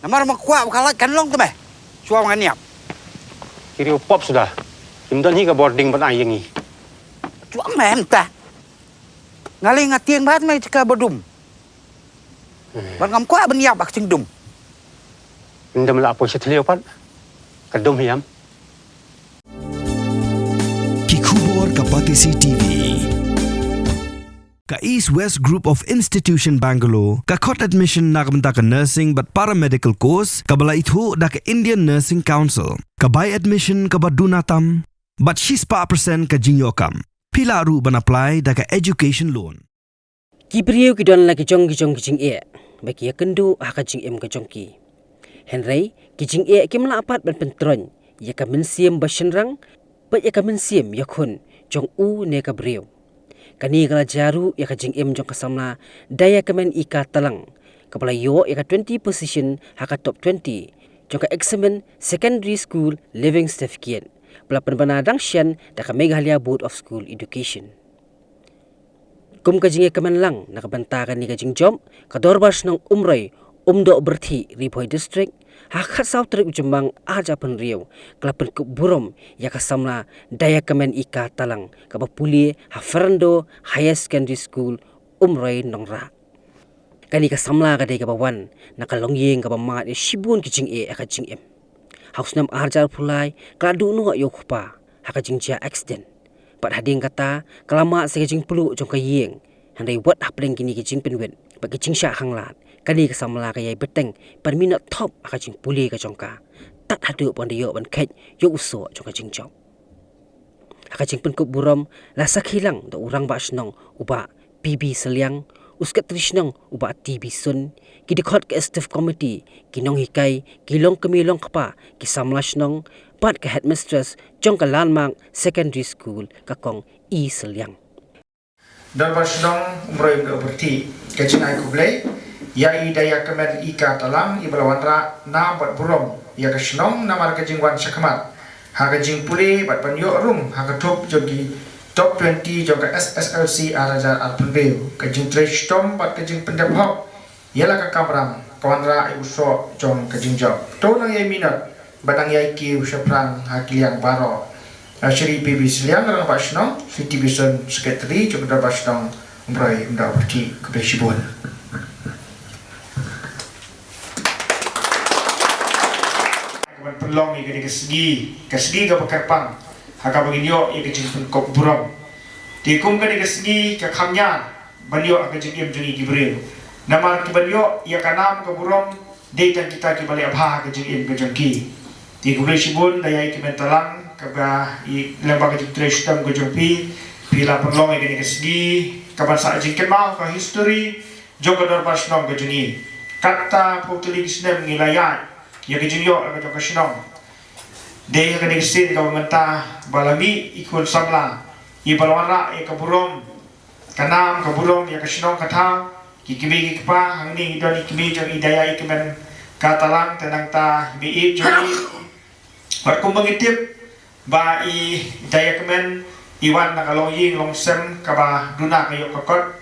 Namar makuat kalat kan long tu be. Suam kan niap. Kiri upop sudah. Kimdan hi ka boarding ban ayang ni. Suam mem ta. Ngalih ngatiang bat mai cika bodum. Ban ngam kuat ban niap bak cingdum. Ndam la apo sethleo pat. Kadum hiam. Kikubor Kapatisi TV. Ka East West Group of Institution Bangalore, ka khot admission na kabanta ka nursing but paramedical course, ka bala ithu da ka Indian Nursing Council, ka buy admission ka badunatam, but she's pa percent ka jinyokam. Pila ru ban apply da ka education loan. Kibriu ki don la ki jong e, baki ya kendu haka jing em ka jong ki. Henry ki jing e ki mala apat ban pentron, ya ka mensiem bashenrang, but ya ka mensiem ya khun jong u ne ka briu. Kani kala jaru ya ka jing em jong kasamla daya kamen ika talang kapala yo ya ka 20 position haka top 20 jong ka examen secondary school living certificate pala penbanadang shen da ka Meghalaya Board of School Education. Kum ka jing e kamen lang nakabantakan ni ka jing jom ka dorbas ng umray umdo berthi Ripoy district hakat sautrik ujembang aja penriau kelapen burom ya kasamla daya kamen ika talang kapapuli ha Fernando Higher Secondary School umray nongra kani kasamla ka dai kabawan nakalongyeng kabamat e shibun kijing e ka jing em haus nam arjar pulai kladu no yo khupa haka jing ja accident pat hading kata kelama se jing pelu jong ka yeng handai wat hapleng kini kijing penwen pa kijing sha hanglat kani kasamla ka yai beteng par minat top aka jing puli ka jongka tat hadu pon de yo ban khet yo uso jong ka jing jong aka jing pen ku buram la sakhilang do urang ba snong uba PB seliang uskat trisnong uba TB sun ki dikhot ka staff committee kinong hikai kilong kemilong kapa ki samla snong pat ka headmistress jong ka landmark secondary school ka kong E seliang dan basnong umroy ga berti ka jing ai kublai ya daya kemen ika talang ibalawanra na bat burom ya kasnong na mar kajing wan sakmat ha kajing puli bat panyo rum ha ka top jogi top 20 joga SSLC arajar alpebeu kajing trash tom bat kajing pendap hok yala ka kamram kawanra iuso jong kajing job to nang yai minat batang yai ki usaprang ha kiliang baro Shri PB Seliang rang basnong Siti Bison Secretary joga basnong umrai umda berti kebesibun long ni kesegi ka pakerpang haka baginyo i kejing kop buram ti kum ka kesegi ka khamnya banyo ka jing em jing gibril namar ki banyo ya kanam ka buram de tan kita ki bali abha ka jing em ka jongki ti kubre sibun daya ki mentalang ka ba i lembag ka jing trestam ka jongpi pila perlong i kesegi ka bangsa jing kemau ka history joga darpas nong ka jini kata putli kisnem ngilayat ya kejing yo ka jong kasinong de ka negsin ka menta balami ikul samla i balwara e ka burom kanam ka burom ya kasinong katha ki kibi ki pa hangni idoni kibi jong idaya ikmen ka talang tenang ta bi joni bat kum mangitip ba i daya kemen iwan nakalong ying longsem ka ba duna kayo kakot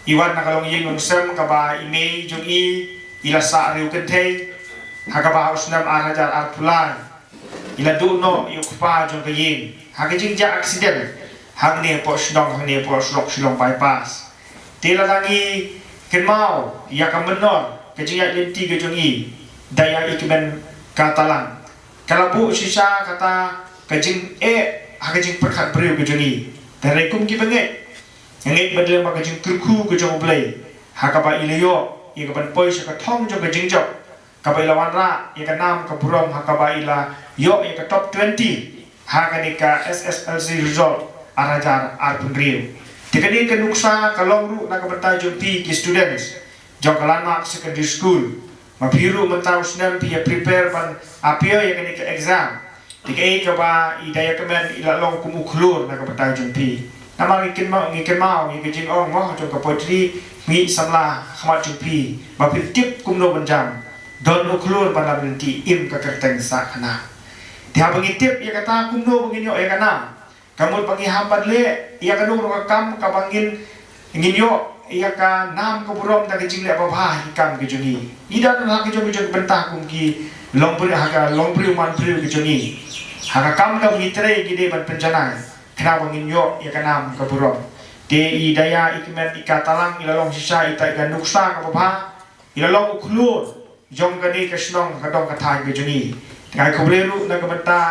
iwan nakalong ying longsem ka ba ime jong i ilasa riu kentei hakaba usnam arajar arpulai ila duno yukpa jong kayin hakijing ja accident hagne po sdong hagne po slok silong bypass tila langi kenmau ya kamenor kejing ya lenti kejongi daya ikmen katalang kalabu sisa kata kejing hakijing perkat beriu kejongi tarekum ki benget ngit badle ma kejing kurku kejong blai hakaba ilayo ikaban poi sa kathong jong kejing jok kabailawan ra ika nam ka burom hakabaila yo ika top 20 hakanika SSLC result arajar arpundriu tikani ka nuksa kalongru na kabanta jumpi ki students jong kalanmak secondary school mabiru mentau snem pia prepare pan apio ya kanika exam tikai ka ba idaya kemen ila long kumuklur na kabanta jumpi namang ikin mau ngikajing ong mo jong ka potri mi samla khamat jumpi mapitip kumno benjam don uklur pada berhenti im kekerteng sakna dia pengitip ia kata kumno begini ya kana kamu pangi hambat le ia kadung kam kabangin ingin yo ia ka nam ka burom da kejing le babah hikam ke jungi ida na ke jungi bentah kum ki longbri haka longbri man pri ke jungi haka kam ka mitre gide ban penjana kena bangin yo ia ka nam ka burom te i daya ikmet ikatalang ilalong sisa ita ka nuksa ka babah ilalong uklur jong ka ni kesnong ka dong ka thai ke jungi ngai kubrelu na ka bentah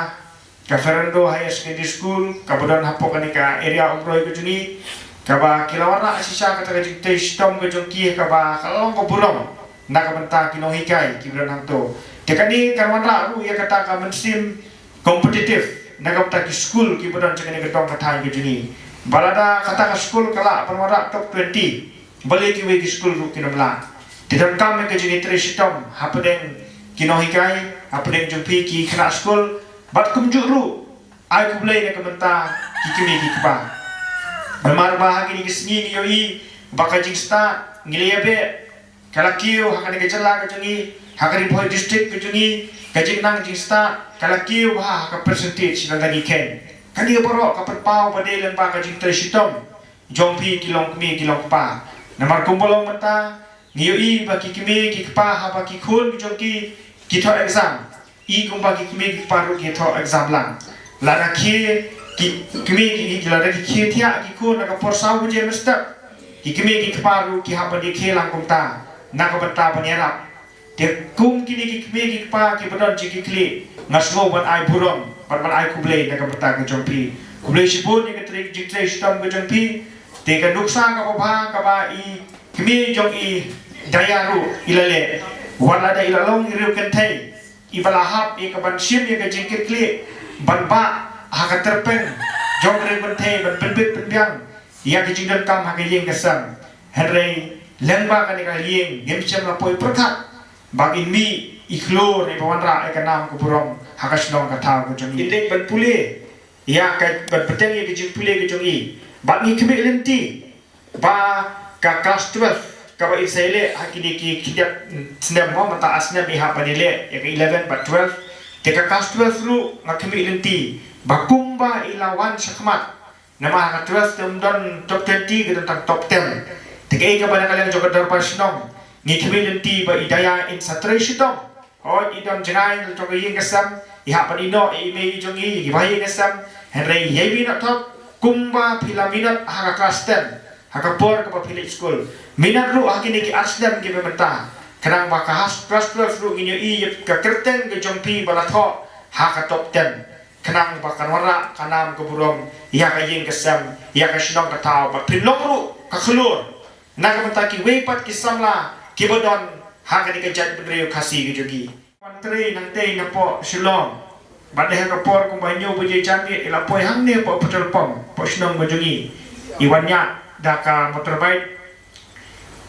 ka Fernando High Secondary School kabudan hapok ka ni ka area umroy ke jungi kaba kilawara sisa kata kajing te stom ke jongki kaba kalong ko burom nak benta kino hikai kibran hangto tekani karwara ru ya kata ka mensim kompetitif nak benta ki school kibran cekani ketong katai ke juni balada kata ka school kala perwara top 20 balik ki we ki school ru kino mla tidak kam ke juni tre stom hapden kino hikai hapden jongpi ki kena school bat kumjuk ru ai kublai nak benta ki kimi ki kba Bermar bahagi ni kesini ni yoi baka jingsta ngilebe kalakiu hakani kecela kejungi hakani boy district kejungi kajing nang jingsta kalakiu bah ka percentage nang tadi ken kani borok ka perpau pada len baka jing tresitom jompi kilong kmi kilong pa namar kumbolong mata ngiyoi baki kimi ki pa ha baki khun jongki kitho exam I kumbagi kimi ki paru kitho exam lang lana ki kimi ki lada ki khia ki ko na ka porsau je mesta ki kimi ki paru ki ha di khelang kumta na ka bata banyarap te kum kini ki kimi ki pa ki badon ji ki kli ngaslo ban ai burom ban ai kublei na ka bata ka jompi kublei sibun ni ka trik ji tre stam ka jompi te ka nuksa ka ba ka ba I kimi jong I dayaru ilale wala da ilalong iru kentai ibalahap I ka ban sim ya ka jingkit kli ban ba haka terpeng jong re benthe ban penbit penbiang ya ke jingdan kam haka yeng kesam henry lengba ka ni ka yeng gemchem la poi perkat bagi mi ikhlo ni bawanra ka nam ko burom haka snong ka tha ko jong indek ban pule ya ka ban peteng ye ke jing pule ke jong I ba ni kebe lenti ba ka class 12 ka ba isele hakini ki kidak snem mo mata asnya bi ha panile ya ke 11 ba 12 te ka class 12 lu ngakemi lenti bakumba ilawan sakmat nama ka 12 temdon top 20 ke tentang top 10 tiga ka bana kalian joga darpa sinom ni community ba idaya in saturation oh idam jangai joga yeng kesam iha panino me jongi gibai kesam henry yebi not top kumba pilaminat haka class 10 haka por ka pili school minat ru hakini ki asdam ki mementa kadang baka has class 12 ru nginyo I ka kerten ke jompi balatho haka top 10 kenang bakan wara kanam ke burom ia ka yeng kesam ia ka sinong ka tau ba pilong ru ka khulur na ka mentaki wepat ki samla ki bodon ha ka ni ka jat bedreu khasi ki jogi mantre nang te na po silong ba de ka por ko ba nyu buje jami ila poi hang ne po petrol pom po sinong ba jogi iwanya da ka motorbike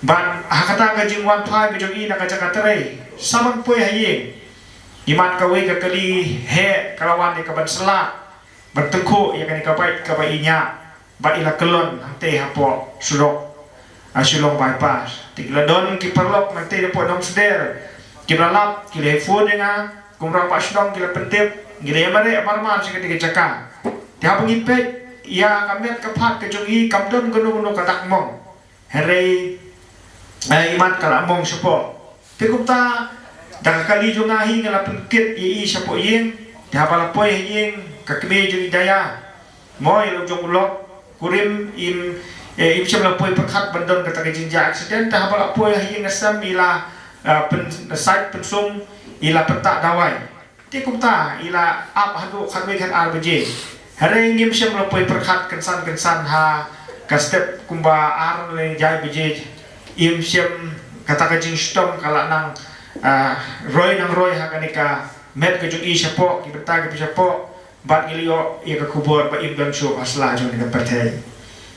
ban ha kata ka jing wan thai ki jogi na ka jakatre samang poi hayeng imat kawe ka kali he kalawan ni kaban sela bertengku ya kan kabai kabai inya ba ila kelon hante hapo surok asulong bypass tigla don ki perlok nanti depo nom seder ki balap ki le phone nga kumra pasdong ki le pentep ngile mare marmar sing ketika jaka dia pengipe ya kamet kapat ke jongi kamdon gunung katak mong here imat kala mong sepo pikupta dah kali junga hi ngala pengkit I sapo yeng dah bala poi yeng kakme jung daya moi lo jong ulok kurim im semla poi perkhat bandon kata ke jinja accident dah bala poi yeng ngasam ila pen site pensum ila petak dawai tikupta ila ap hadu khatwe kan RBJ hari ngim semla poi perkhat kensan ha ka step kumba ar le jai bj im sem kata ke jing stom kala nang roy nang roy hakanika met ke jung I sapo ki beta ke sapo bat ngilio ia ke kubur ba ibdan shu asla jung ni pertai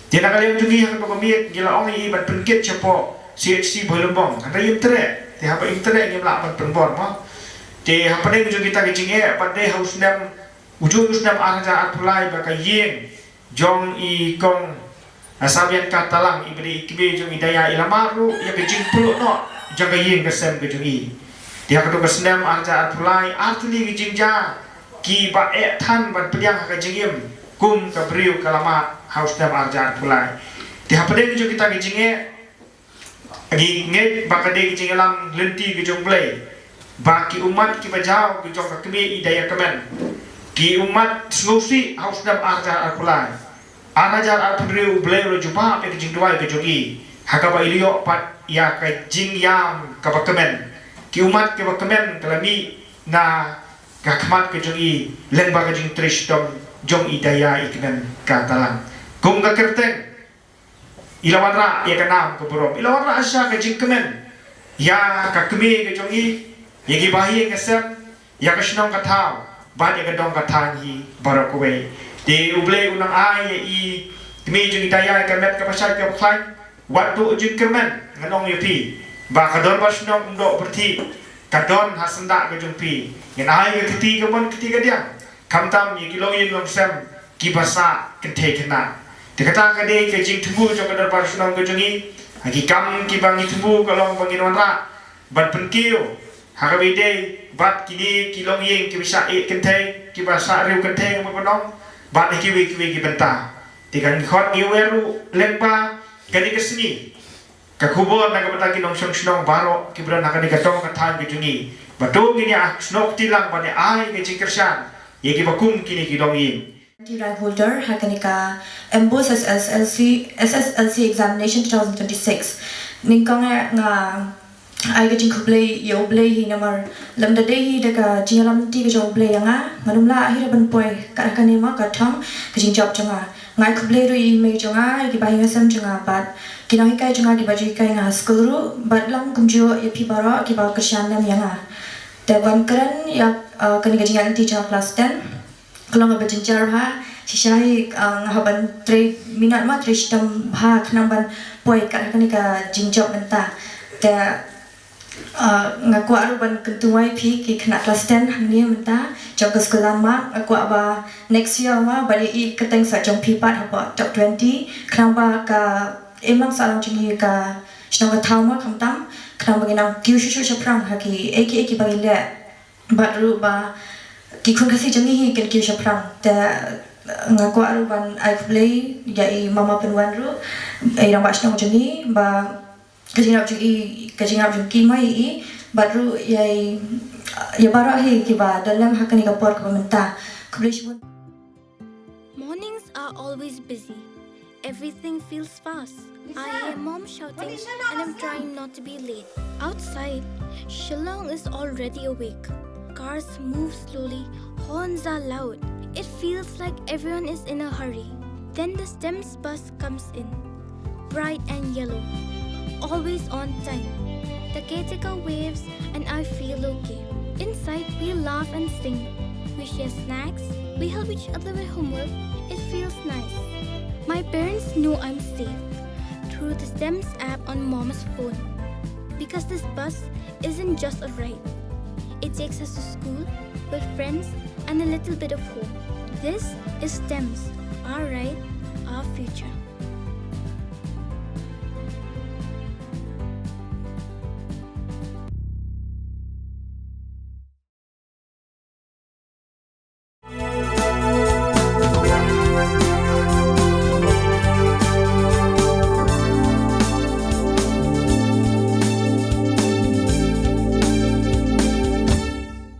tina kali jung I hakko komit gila ong I bat penkit sapo CHC bolembong ada internet ti hapa internet ni mla ban penbor mo ti hapa ne jung kita ke jinge pada haus nam ujung nam arja atulai ba ka yeng jong I kong asabian katalang ibri ikbe jung idaya ilamaru ia ke jing pulu no jaga yeng kesem ke jungi dia kado kesem arja atulai atuli ke jingja ki ba tan ban pediang ka jingim kum ka briu kalamat haus dam arja atulai dia pedeng jo kita ke jinge Agi nget bakade kijing alam lenti kijong play. Baki umat ki bajau kijong kakmi idaya kemen. Ki umat solusi haus dam arjar arpulai. Arajar arpudriu blay lo jumpa pe kijing duai kijong i. Hakaba ilio pat ya kijing yam kabakemen. Ki umat ki bakemen kalami na kakmat kijong i lengba kijing tristom jong idaya iknen katalang. Kung kakerteng ilawan ra ya kanam ke burom ilawan ra asya ke jingkemen ya ka kemi ke jongi ya gi bahi ke sem ya ka shnong ka thau ba ya ka dong ka than hi barakwe de uble unang ai ya i kemi jongi daya ka met ka pasai ka khlai wat tu jingkemen nganong ya pi ba ka don ba shnong ndo berti ka don hasanda ke jongpi yan ai ke kiti ke mon kiti ka dia kamtam ya ki lo yin long sem ki basa ke the kena Dikata kade ke jing tumbu jo kadar parsunam ke jongi hagi kam ki bangi tumbu kalong bangi nonra bat penkio hakabide bat kini kilong yeng ki bisa e kente ki basa riu kente mo kodong bat kiwi ki benta tikan khot ni weru lempa kadi kesini ka kubor na kabata ki nong song baro ki bran hakade ka tong ka than ke jongi batung ini snok tilang bane ai ke jing kersan ye ki bakum kini ki dong yeng Rank holder hakanika embos SSLC examination 2026 ningkong nga ai ga jing play yo play hi namar lamda de hi daga jingalam ti ga jong play nga manumla hi ban poi ka kanima ka thang ka jing job changa ngai play ru i me changa ki bai ngasam changa bat kinai kai changa ki baji kai nga school ru bat lam kumjo ye pi bara ki ba ka shan lam yanga te ban kran ya kani ga jingalam ti changa class 10 kalau nggak berjenjar bah, sisai ngaban 3 minat mah 3 jam bah kenamban poi kat kan ka jingjok mentah. Te ngaku aru ban kentuai pi ki kena kelas 10 ni mentah. Jok ke sekolah mak aku aba next year mah balik i keteng sa jong pi pat apa top 20 kenapa ka emang salang jingi ka senang ka tahu mah kamtam kenapa ginang kiu shu seprang haki eki bagi le baru ba ki kun kasi jangi hi ken kiu seprang te ngaku aru ban I play ya mama penwan ru irang bas nong jangi ba kajingap jangi mai i baru ya bara hi ki ba dalam hakani ka por ka menta Mornings are always busy. Everything feels fast. I hear mom shouting and I'm trying not to be late. Outside, Shillong is already awake. Cars move slowly, horns are loud. It feels like everyone is in a hurry. Then the STEMS bus comes in, bright and yellow, always on time. The caretaker waves and I feel okay. Inside, we laugh and sing. We share snacks, we help each other with homework. It feels nice. My parents know I'm safe through the STEMS app on mom's phone. Because this bus isn't just a ride. It takes us to school, with friends, and a little bit of hope. This is STEMS, our ride, our future.